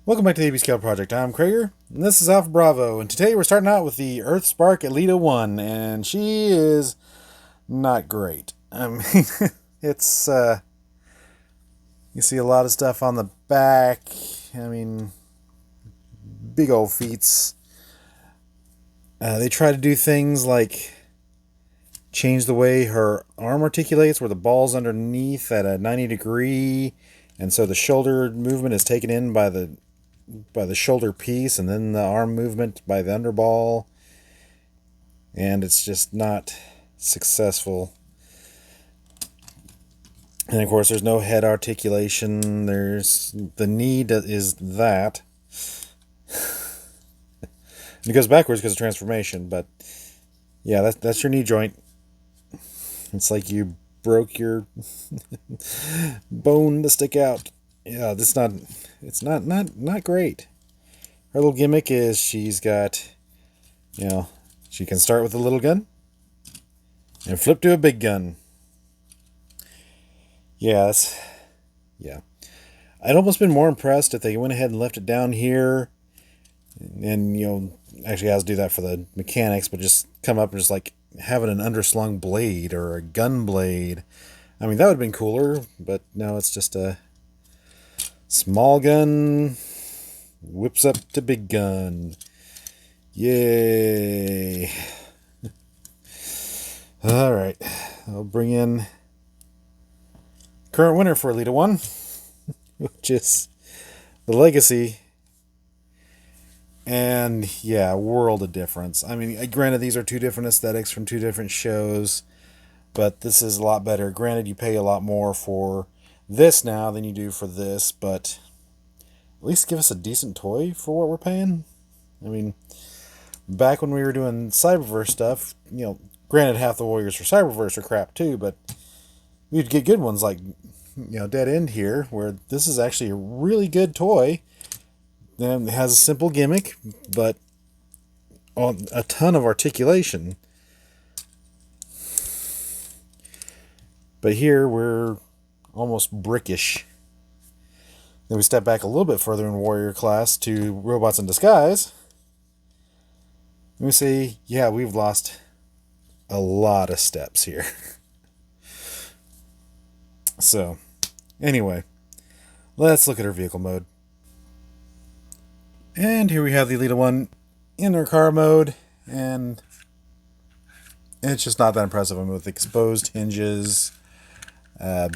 Welcome back to the AB Scale Project. I'm Krager, and this is Alpha Bravo, and today we're starting out with the Earthspark Elita-1, and she is not great. I mean, it's, you see a lot of stuff on the back, I mean, big old feats. They try to do things like change the way her arm articulates, where the ball's underneath at a 90 degree, and so the shoulder movement is taken in by the shoulder piece, and then the arm movement by the underball, and it's just not successful. And of course, there's no head articulation. There's the knee is that. It goes backwards because of transformation, but yeah, that's your knee joint. It's like you broke your bone to stick out. Yeah, it's not great. Her little gimmick is she's got, she can start with a little gun and flip to a big gun. Yeah. I'd almost been more impressed if they went ahead and left it down here and, actually has to do that for the mechanics, but just come up and just like having an underslung blade or a gun blade. I mean, that would have been cooler, but no, it's just a small gun whips up to big gun. Yay. All right. I'll bring in current winner for Elita-1, which is the Legacy. And yeah, world of difference. I mean, granted, these are two different aesthetics from two different shows, but this is a lot better. Granted, you pay a lot more for this now than you do for this, but at least give us a decent toy for what we're paying. I mean, back when we were doing Cyberverse stuff, granted half the Warriors for Cyberverse are crap too, but we'd get good ones like, Dead End here, where this is actually a really good toy. It has a simple gimmick, but a ton of articulation. But here we're almost brickish. Then we step back a little bit further in Warrior class to Robots in Disguise. And we say, yeah, we've lost a lot of steps here. So, anyway, let's look at her vehicle mode. And here we have the Elita-1 in her car mode, and it's just not that impressive. I mean, with exposed hinges. For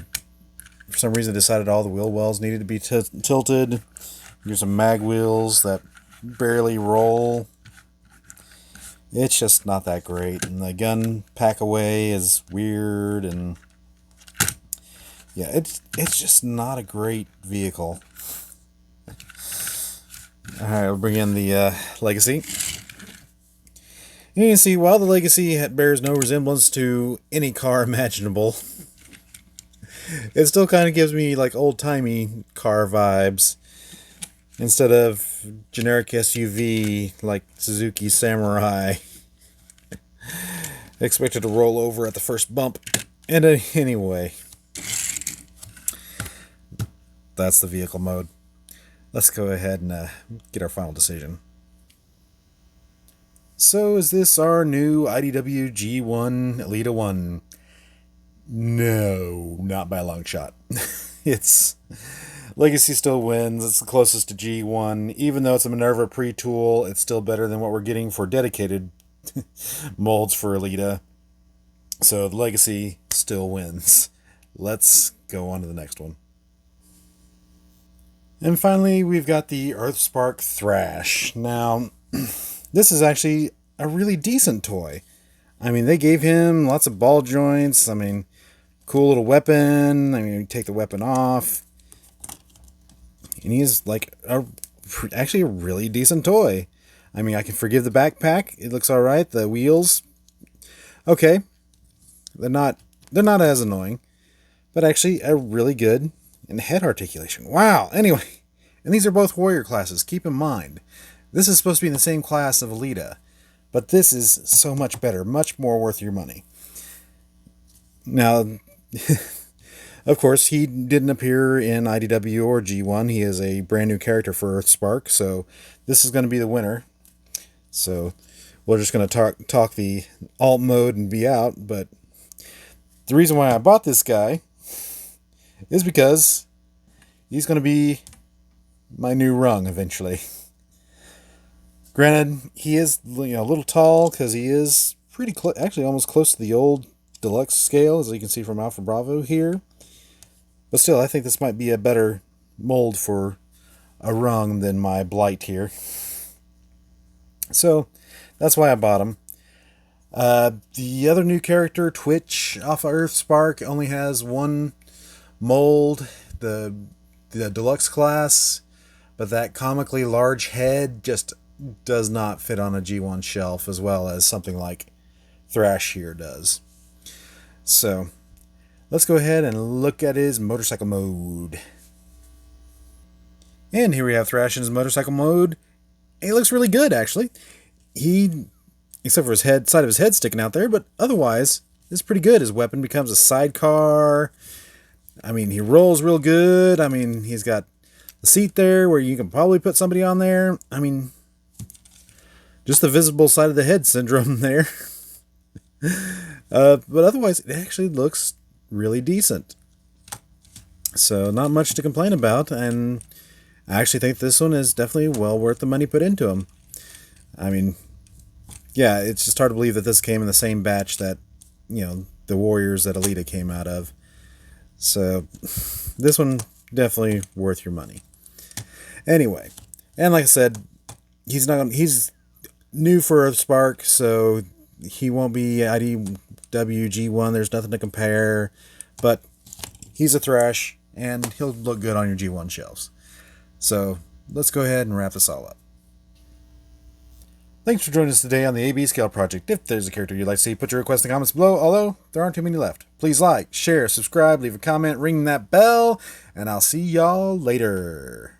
some reason, I decided all the wheel wells needed to be tilted. Here's some mag wheels that barely roll. It's just not that great. And the gun pack away is weird, and yeah, it's just not a great vehicle. Alright, we'll bring in the Legacy. You can see, while the Legacy bears no resemblance to any car imaginable, it still kind of gives me like old-timey car vibes instead of generic SUV like Suzuki Samurai. Expected to roll over at the first bump. And anyway, that's the vehicle mode. Let's go ahead and get our final decision. So is this our new IDW G1 Elita-1? No, not by a long shot. It's Legacy still wins. It's the closest to G1. Even though it's a Minerva pre-tool, it's still better than what we're getting for dedicated molds for Elita. So the Legacy still wins. Let's go on to the next one. And finally, we've got the Earthspark Thrash. Now, this is actually a really decent toy. I mean, they gave him lots of ball joints. I mean, cool little weapon. I mean, you take the weapon off. And he's like actually a really decent toy. I mean, I can forgive the backpack. It looks alright. The wheels, okay. They're not as annoying. But actually, a really good and head articulation. Wow. Anyway, and these are both warrior classes. Keep in mind, this is supposed to be in the same class of Elita, but this is so much better, much more worth your money. Now, Of course, he didn't appear in IDW or G1. He is a brand new character for Earthspark, so this is going to be the winner. So we're just going to talk the alt mode and be out. But the reason why I bought this guy is because he's going to be my new rung eventually. Granted, he is a little tall because he is pretty actually almost close to the old deluxe scale, as you can see from Alpha Bravo here. But still, I think this might be a better mold for a rung than my Blight here. So that's why I bought him. The other new character, Twitch, off of Earthspark, only has one mold, the deluxe class, but that comically large head just does not fit on a G1 shelf as well as something like Thrash here does. So let's go ahead and look at his motorcycle mode. And here we have Thrash in his motorcycle mode. He looks really good, actually. Except for his side of his head sticking out there, but otherwise, it's pretty good. His weapon becomes a sidecar. I mean, he rolls real good. I mean, he's got the seat there where you can probably put somebody on there. I mean, just the visible side of the head syndrome there. But otherwise, it actually looks really decent. So not much to complain about, and I actually think this one is definitely well worth the money put into him. I mean, yeah, it's just hard to believe that this came in the same batch that, the Warriors that Elita came out of. So this one definitely worth your money. Anyway, and like I said, he's new for Earthspark, so he won't be IDW G1. There's nothing to compare, but he's a Thrash, and he'll look good on your G1 shelves. So let's go ahead and wrap this all up. Thanks for joining us today on the AB Scale Project. If there's a character you'd like to see, put your request in the comments below, although there aren't too many left. Please like, share, subscribe, leave a comment, ring that bell, and I'll see y'all later.